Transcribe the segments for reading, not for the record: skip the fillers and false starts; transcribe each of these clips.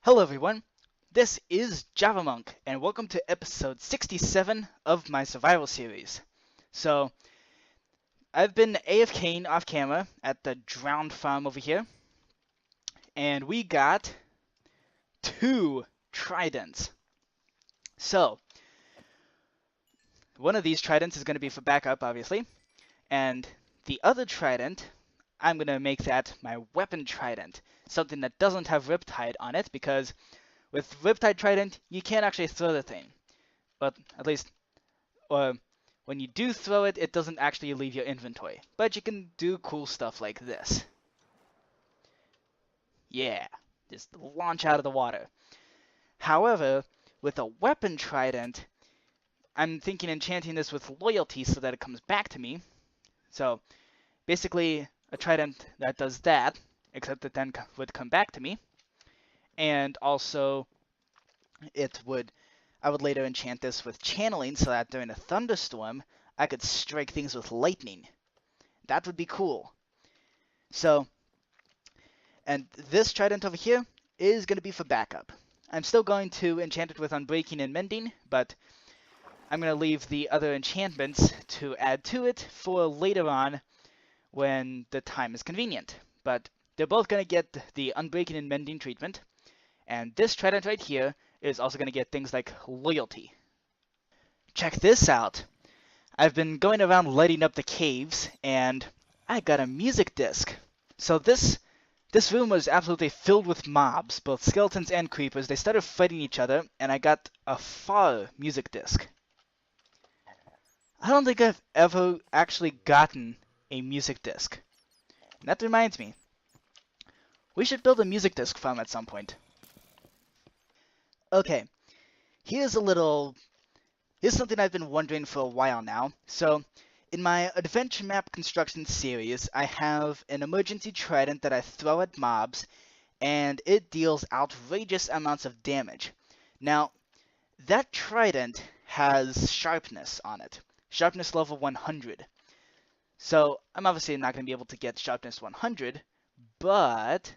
Hello everyone, this is Javamonk, and welcome to episode 67 of my survival series. So, I've been AFKing off camera at the drowned farm over here, and we got 2 tridents. So, one of these tridents is going to be for backup, obviously, and the other trident, I'm going to make that my weapon trident, something that doesn't have Riptide on it, because with Riptide Trident, you can't actually throw the thing. But at least, or when you do throw it, it doesn't actually leave your inventory. But you can do cool stuff like this. Yeah, just launch out of the water. However, with a weapon trident, I'm thinking enchanting this with loyalty so that it comes back to me. So basically, a trident that does that, except it then would come back to me. And also, I would later enchant this with channeling so that during a thunderstorm, I could strike things with lightning. That would be cool. So, and this trident over here is going to be for backup. I'm still going to enchant it with Unbreaking and Mending, but I'm going to leave the other enchantments to add to it for later on when the time is convenient. But they're both going to get the Unbreaking and Mending treatment, and this trident right here is also going to get things like loyalty. Check this out. I've been going around lighting up the caves, and I got a music disc. So this room was absolutely filled with mobs, both skeletons and creepers. They started fighting each other, and I got a far music disc. I don't think I've ever actually gotten a music disc. And that reminds me, we should build a music disc farm at some point. Okay, here's something I've been wondering for a while now. So, in my adventure map construction series, I have an emergency trident that I throw at mobs, and it deals outrageous amounts of damage. Now, that trident has sharpness on it, sharpness level 100. So, I'm obviously not going to be able to get sharpness 100, but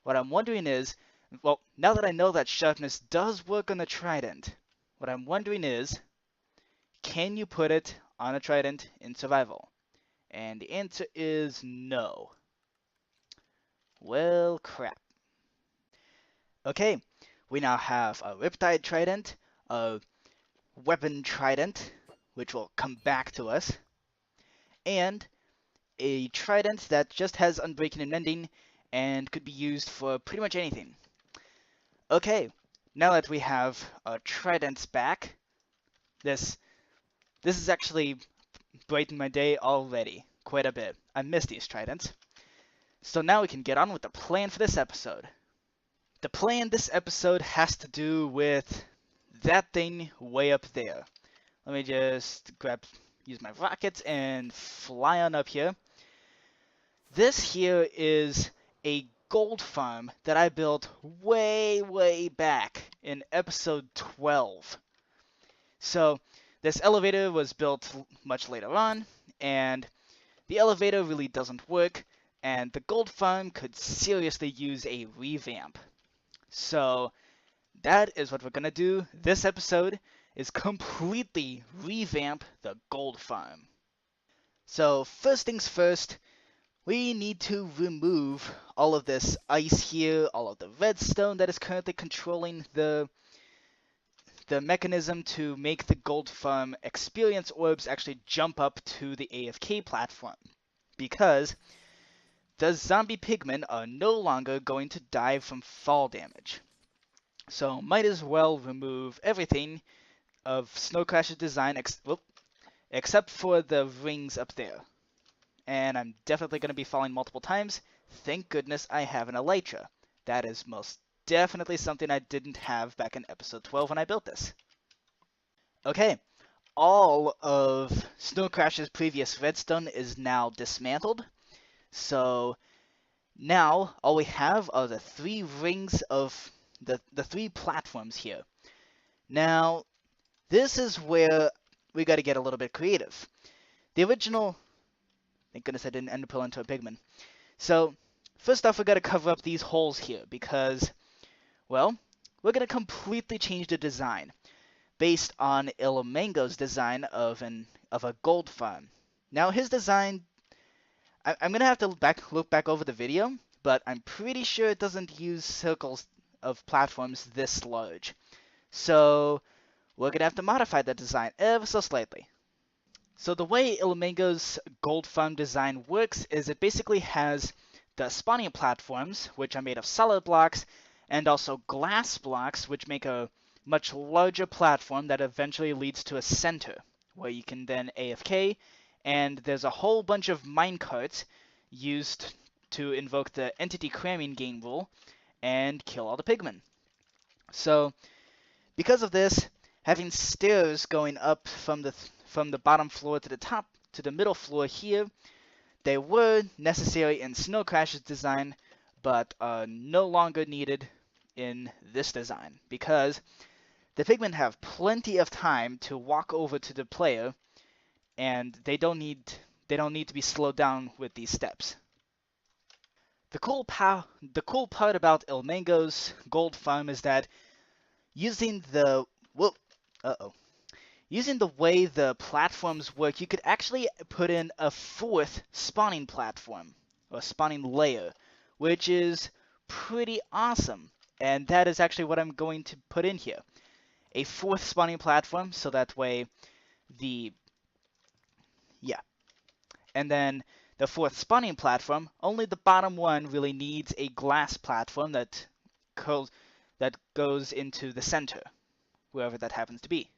what I'm wondering is, well, now that I know that sharpness does work on the trident, what I'm wondering is, can you put it on a trident in survival? And the answer is no. Well, crap. Okay, we now have a Riptide Trident, a Weapon Trident, which will come back to us, and a Trident that just has Unbreaking and Mending and could be used for pretty much anything. Okay, now that we have our Tridents back, this has actually brightened my day already quite a bit. I miss these tridents. So now we can get on with the plan for this episode. The plan this episode has to do with that thing way up there. Let me just use my rockets and fly on up here. This here is a gold farm that I built way back in episode 12. So this elevator was built much later on, and the elevator really doesn't work, and the gold farm could seriously use a revamp. So that is what we're going to do this episode, is completely revamp the gold farm. So first things first, we need to remove all of this ice here, all of the redstone that is currently controlling the mechanism to make the gold farm experience orbs actually jump up to the AFK platform, because the zombie pigmen are no longer going to die from fall damage. So might as well remove everything of Snow Crash's design except for the rings up there. And I'm definitely going to be falling multiple times. Thank goodness I have an elytra. That is most definitely something I didn't have back in episode 12 when I built this. Okay, all of Snow Crash's previous redstone is now dismantled. So now all we have are the 3 rings of the 3 platforms here. Now, this is where we got to get a little bit creative. The original... Thank goodness I didn't ender pearl into a pigman. So, first off, we got to cover up these holes here, because Well, we're going to completely change the design based on Ilmango's design of a gold farm. Now his design, I'm going to have to look back over the video, but I'm pretty sure it doesn't use circles of platforms this large. So we're going to have to modify that design ever so slightly. So the way Ilmango's gold farm design works is it basically has the spawning platforms, which are made of solid blocks, and also glass blocks, which make a much larger platform that eventually leads to a center, where you can then AFK, and there's a whole bunch of minecarts used to invoke the entity cramming game rule and kill all the pigmen. So because of this, having stairs going up from the bottom floor to the top to the middle floor here, they were necessary in Snow Crash's design, but are no longer needed in this design because the pigmen have plenty of time to walk over to the player, and they don't need to be slowed down with these steps. The cool part about Ilmango's gold farm is that using the using the way the platforms work, you could actually put in a fourth spawning platform, or spawning layer, which is pretty awesome. And that is actually what I'm going to put in here. A fourth spawning platform, so that way yeah. And then the fourth spawning platform, only the bottom one really needs a glass platform that goes into the center, wherever that happens to be.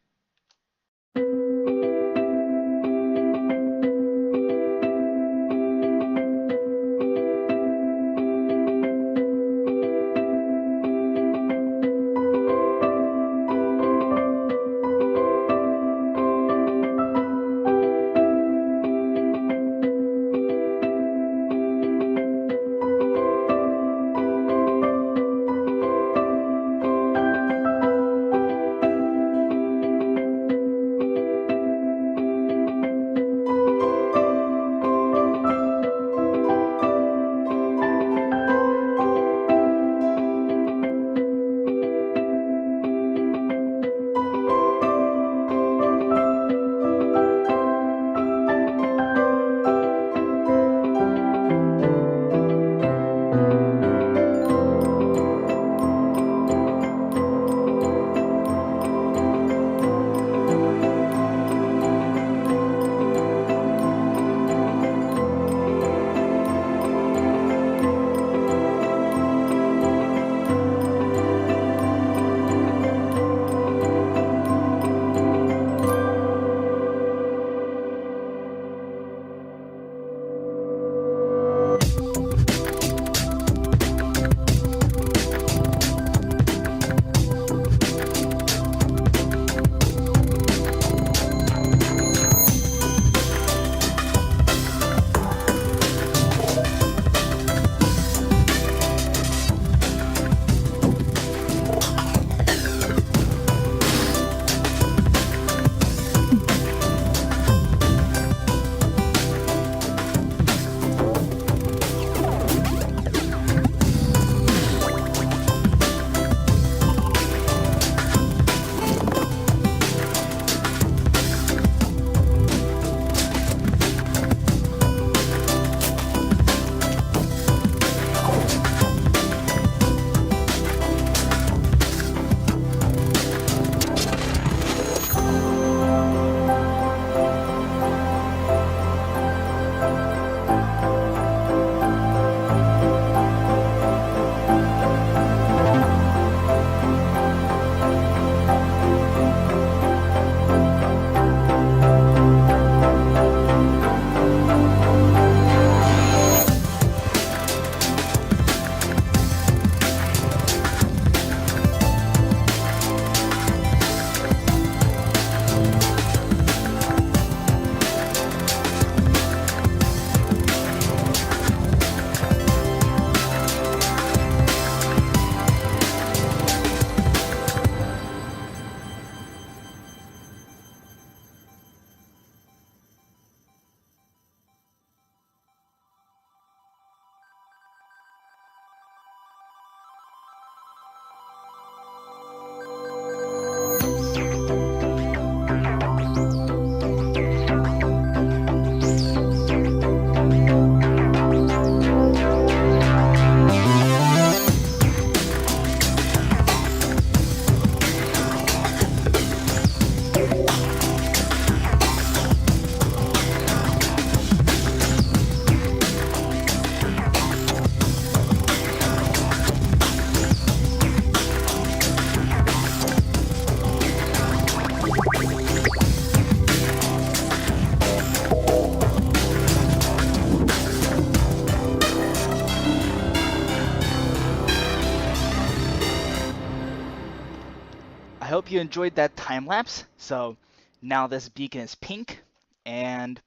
I hope you enjoyed that time lapse. So now this beacon is pink, and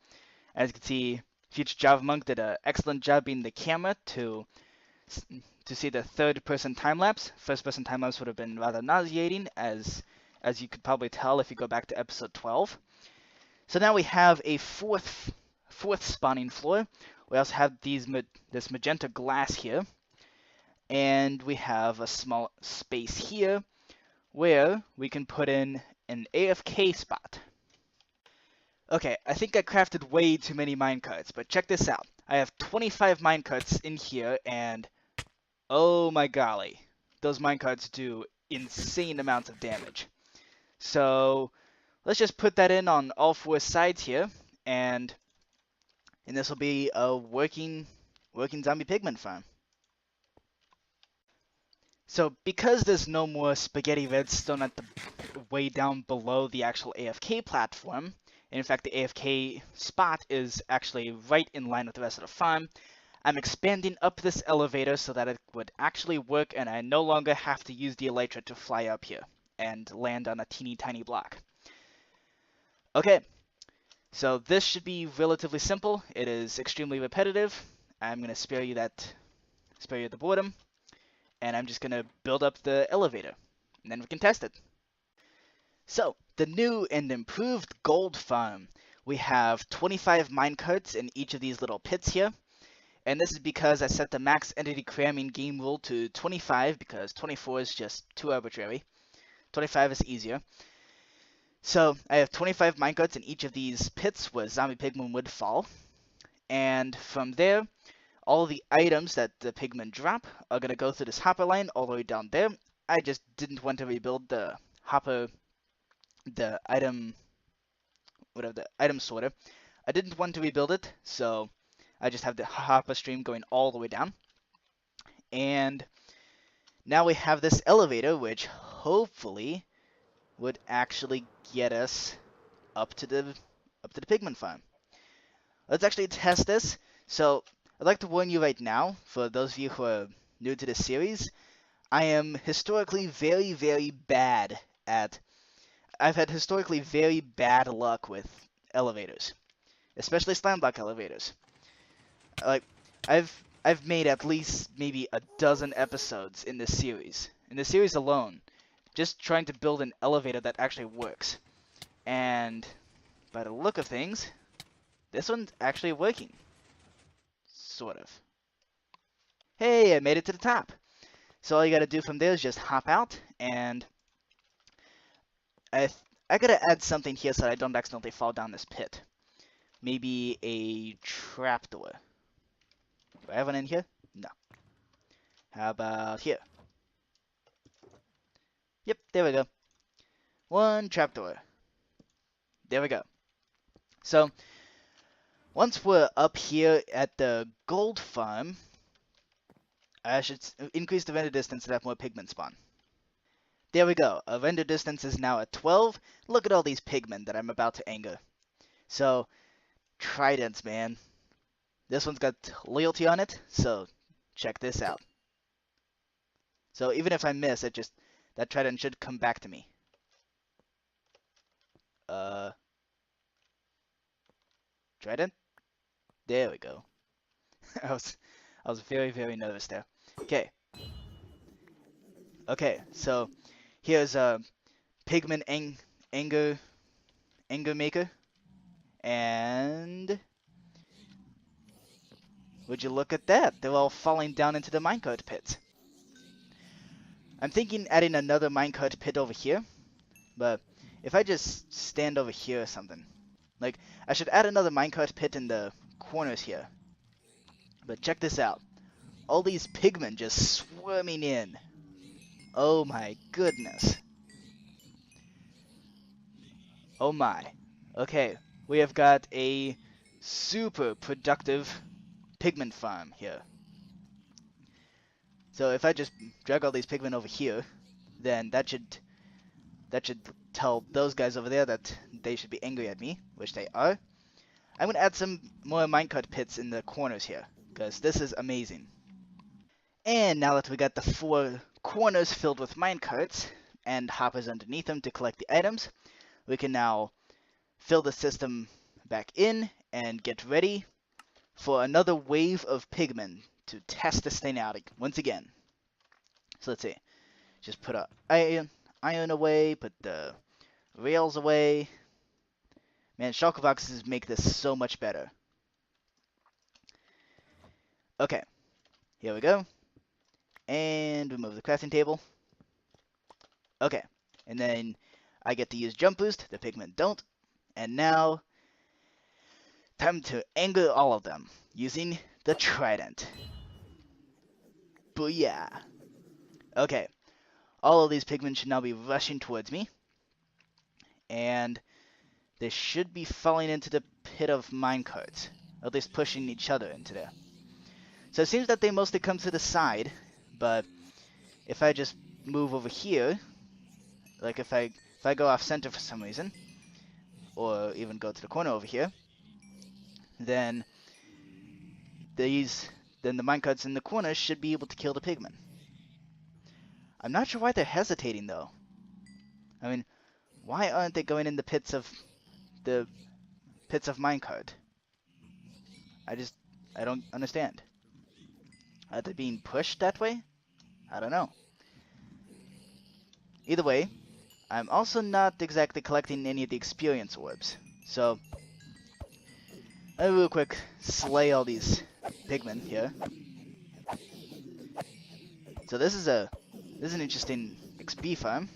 as you can see, Future Javamonk did an excellent job being the camera to see the third-person time lapse. First-person time lapse would have been rather nauseating, as you could probably tell if you go back to episode 12. So now we have a fourth spawning floor. We also have this magenta glass here, and we have a small space here where we can put in an AFK spot. Okay, I think I crafted way too many minecarts, but check this out. I have 25 minecarts in here, and oh my golly, those minecarts do insane amounts of damage. So let's just put that in on all four sides here, and this will be a working zombie pigman farm. So because there's no more spaghetti redstone at the way down below the actual AFK platform, and in fact the AFK spot is actually right in line with the rest of the farm, I'm expanding up this elevator so that it would actually work and I no longer have to use the elytra to fly up here and land on a teeny tiny block. Okay, so this should be relatively simple. It is extremely repetitive. I'm going to spare you the boredom, and I'm just going to build up the elevator, and then we can test it. So, the new and improved gold farm. We have 25 minecarts in each of these little pits here, and this is because I set the max entity cramming game rule to 25 because 24 is just too arbitrary. 25 is easier. So, I have 25 minecarts in each of these pits where zombie pigmen would fall, and from there, all the items that the pigmen drop are going to go through this hopper line all the way down there. I just didn't want to rebuild the item sorter. I didn't want to rebuild it, so I just have the hopper stream going all the way down. And now we have this elevator, which hopefully would actually get us up to the pigman farm. Let's actually test this. So I'd like to warn you right now, for those of you who are new to this series, I am historically very, very bad at... I've had historically very bad luck with elevators, especially slime block elevators. Like, I've made at least maybe a dozen episodes in this series alone, just trying to build an elevator that actually works. And by the look of things, this one's actually working. Sort of. Hey, I made it to the top. So all you gotta do from there is just hop out, and I gotta add something here so that I don't accidentally fall down this pit. Maybe a trapdoor. Do I have one in here? No. How about here? Yep, there we go. One trapdoor. There we go. So, once we're up here at the gold farm, I should increase the render distance to have more pigmen spawn. There we go. Our render distance is now at 12. Look at all these pigmen that I'm about to anger. So, tridents, man. This one's got loyalty on it, so check this out. So even if I miss, that trident should come back to me. Trident? There we go. I was very, very nervous there. Okay. Okay, so here's a pigman anger maker. And would you look at that? They're all falling down into the minecart pit. I'm thinking adding another minecart pit over here, but if I just stand over here or something, like I should add another minecart pit in the corners here. But check this out. All these pigmen just swarming in. Oh my goodness. Oh my. Okay, we have got a super productive pigman farm here. So if I just drag all these pigmen over here, then that should tell those guys over there that they should be angry at me, which they are. I'm going to add some more minecart pits in the corners here, because this is amazing. And now that we got the 4 corners filled with minecarts, and hoppers underneath them to collect the items. We can now fill the system back in and get ready for another wave of pigmen to test this thing out once again. So let's see. Just put iron away, put the rails away. Man, shulker boxes make this so much better. Okay, here we go. And remove the crafting table. Okay, and then I get to use jump boost, the pigmen don't. And now, time to anger all of them using the trident. Booyah! Okay, all of these pigmen should now be rushing towards me. And they should be falling into the pit of minecarts, or at least pushing each other into there. So it seems that they mostly come to the side, but if I just move over here, like if I go off center for some reason, or even go to the corner over here, then the minecarts in the corner should be able to kill the pigmen. I'm not sure why they're hesitating though. I mean, why aren't they going in the pits of minecart? I don't understand. Are they being pushed that way? I don't know. Either way, I'm also not exactly collecting any of the experience orbs. So, let me real quick slay all these pigmen here. So this is an interesting XP farm,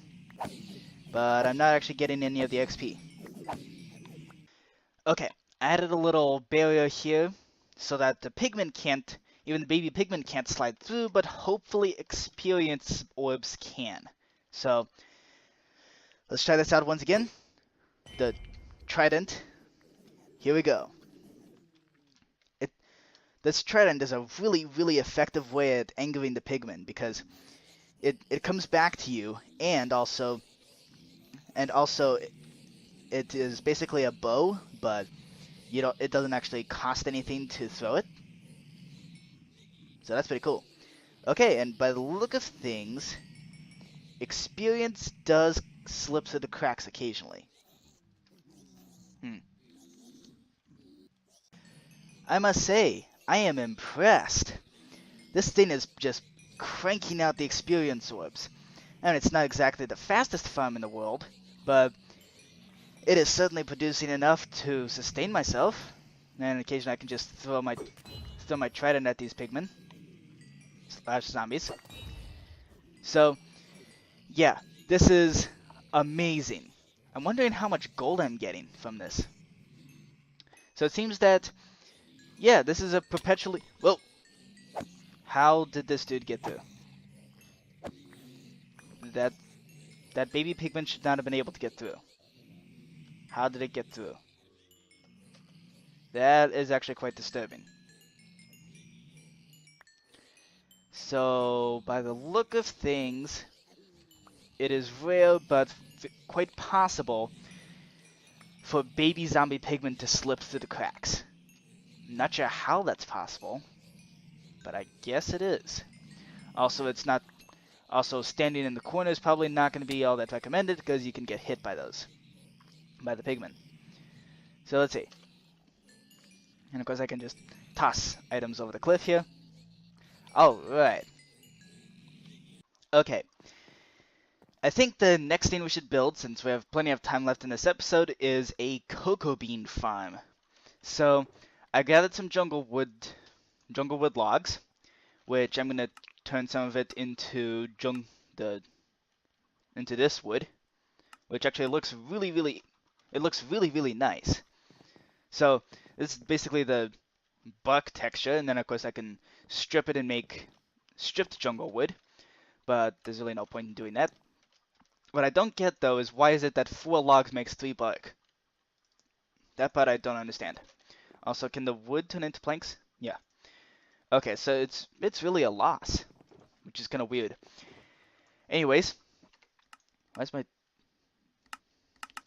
but I'm not actually getting any of the XP. Okay, I added a little barrier here so that the pigmen can't, even the baby pigmen can't slide through, but hopefully experience orbs can. So, let's try this out once again. The trident. Here we go. This trident is a really, really effective way at angering the pigmen because it comes back to you, and also it is basically a bow, but it doesn't actually cost anything to throw it. So that's pretty cool. Okay, and by the look of things, experience does slip through the cracks occasionally. I must say, I am impressed. This thing is just cranking out the experience orbs. And it's not exactly the fastest farm in the world, but it is certainly producing enough to sustain myself. And occasionally I can just throw my trident at these pigmen / zombies. So, yeah, this is amazing. I'm wondering how much gold I'm getting from this. So it seems that, yeah, this is a perpetually... Whoa! How did this dude get through? That baby pigman should not have been able to get through. How did it get through? That is actually quite disturbing. So, by the look of things, it is rare but quite possible for baby zombie pigmen to slip through the cracks. Not sure how that's possible, but I guess it is. Also, it's not... Also, standing in the corner is probably not going to be all that recommended because you can get hit by those. By the pigmen. So let's see. And of course I can just toss items over the cliff here. Alright. Okay. I think the next thing we should build, since we have plenty of time left in this episode, is a cocoa bean farm. So, I gathered some jungle wood logs, which I'm going to turn some of it into this wood, which actually looks really, really nice. So, this is basically the bark texture, and then of course I can strip it and make stripped jungle wood, but there's really no point in doing that. What I don't get though is why is it that 4 logs makes 3 bark? That part I don't understand. Also, can the wood turn into planks? Yeah. Okay, so it's really a loss, which is kind of weird. Anyways, why's my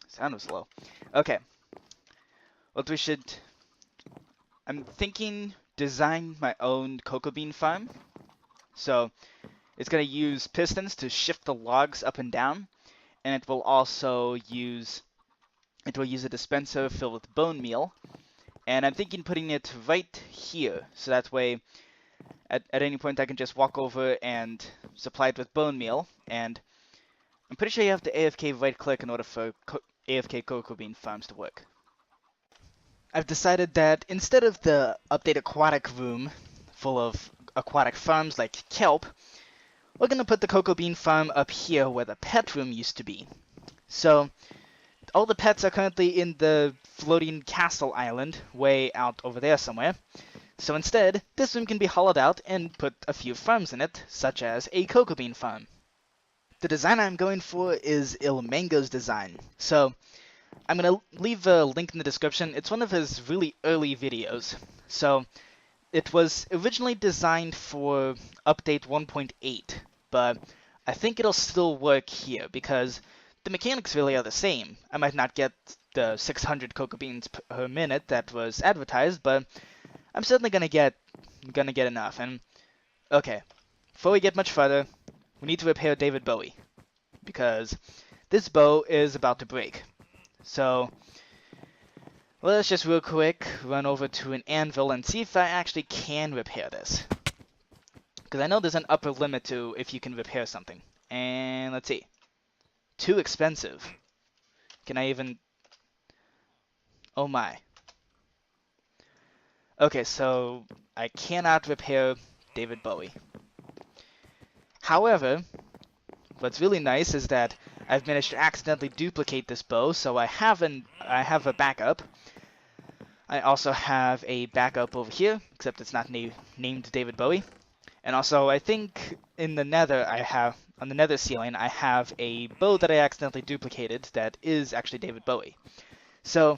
sound was low? Okay. What we should... I'm thinking design my own cocoa bean farm. So it's going to use pistons to shift the logs up and down. and it will also use a dispenser filled with bone meal. And I'm thinking putting it right here, so that way at any point I can just walk over and supply it with bone meal. And I'm pretty sure you have to AFK right click in order for AFK cocoa bean farms to work. I've decided that instead of the update aquatic room full of aquatic farms like kelp, we're going to put the cocoa bean farm up here where the pet room used to be. So all the pets are currently in the floating castle island way out over there somewhere. So instead, this room can be hollowed out and put a few farms in it, such as a cocoa bean farm. The design I'm going for is Ilmango's design. So I'm going to leave a link in the description. It's one of his really early videos. So it was originally designed for update 1.8, but I think it'll still work here because the mechanics really are the same. I might not get the 600 cocoa beans per minute that was advertised, but I'm certainly gonna get enough. And okay, before we get much further, we need to repair David Bowie because this bow is about to break. So let's just real quick run over to an anvil and see if I actually can repair this. Because I know there's an upper limit to if you can repair something. And let's see. Too expensive. Can I even... Oh my. Okay, so I cannot repair David Bowie. However, what's really nice is that I've managed to accidentally duplicate this bow, so I have a backup. I also have a backup over here, except it's not named David Bowie. And also, I think in the nether on the nether ceiling, I have a bow that I accidentally duplicated that is actually David Bowie. So,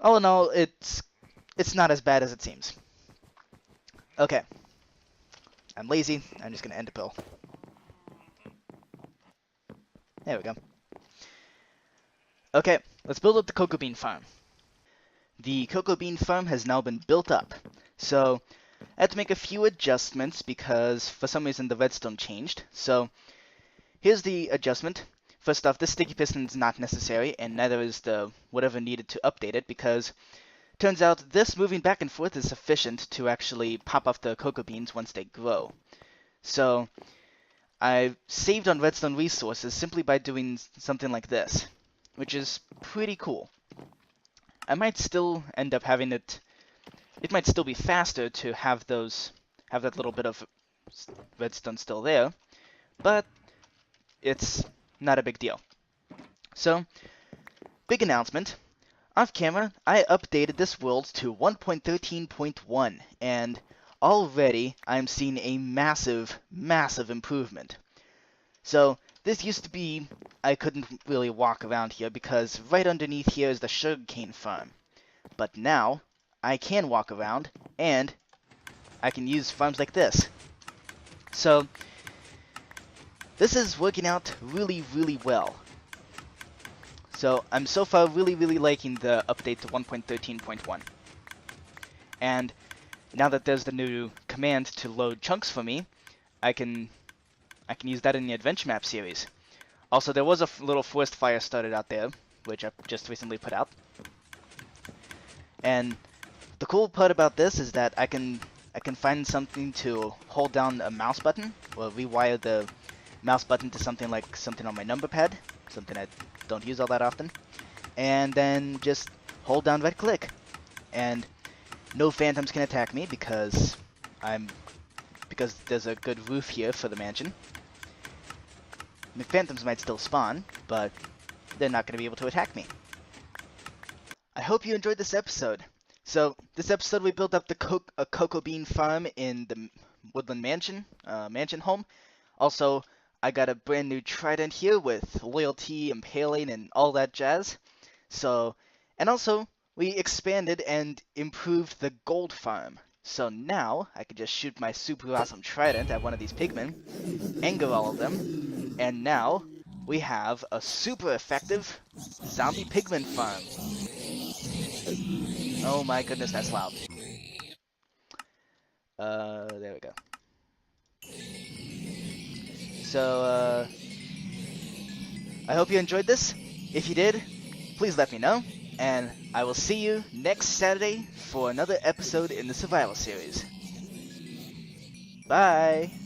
all in all, it's not as bad as it seems. Okay. I'm lazy. I'm just going to end a pill. There we go. Okay, let's build up the cocoa bean farm. The cocoa bean farm has now been built up. So, I had to make a few adjustments because for some reason the redstone changed. So, here's the adjustment. First off, this sticky piston is not necessary, and neither is the whatever needed to update it, because turns out this moving back and forth is sufficient to actually pop off the cocoa beans once they grow. So, I saved on redstone resources simply by doing something like this, which is pretty cool. I might still end up having it might still be faster to have that little bit of redstone still there, but it's not a big deal. So, big announcement. Off camera, I updated this world to 1.13.1, and already I'm seeing a massive, massive improvement. So, this used to be, I couldn't really walk around here because right underneath here is the sugarcane farm. But now, I can walk around, and I can use farms like this. So, this is working out really, really well. So, I'm so far really, really liking the update to 1.13.1. And now that there's the new command to load chunks for me, I can use that in the adventure map series. Also, there was a little forest fire started out there, which I just recently put out. And the cool part about this is that I can find something to hold down a mouse button, or rewire the mouse button to something on my number pad, something I don't use all that often, and then just hold down right click, and no phantoms can attack me because there's a good roof here for the mansion. The phantoms might still spawn, but they're not going to be able to attack me. I hope you enjoyed this episode. So, this episode we built up the a cocoa bean farm in the woodland mansion home. Also, I got a brand new trident here with loyalty, impaling, and all that jazz. So, and also, we expanded and improved the gold farm. So now, I can just shoot my super awesome trident at one of these pigmen, anger all of them, and now, we have a super effective zombie pigman farm. Oh my goodness, that's loud. There we go. So, I hope you enjoyed this. If you did, please let me know, and I will see you next Saturday for another episode in the Survival series. Bye!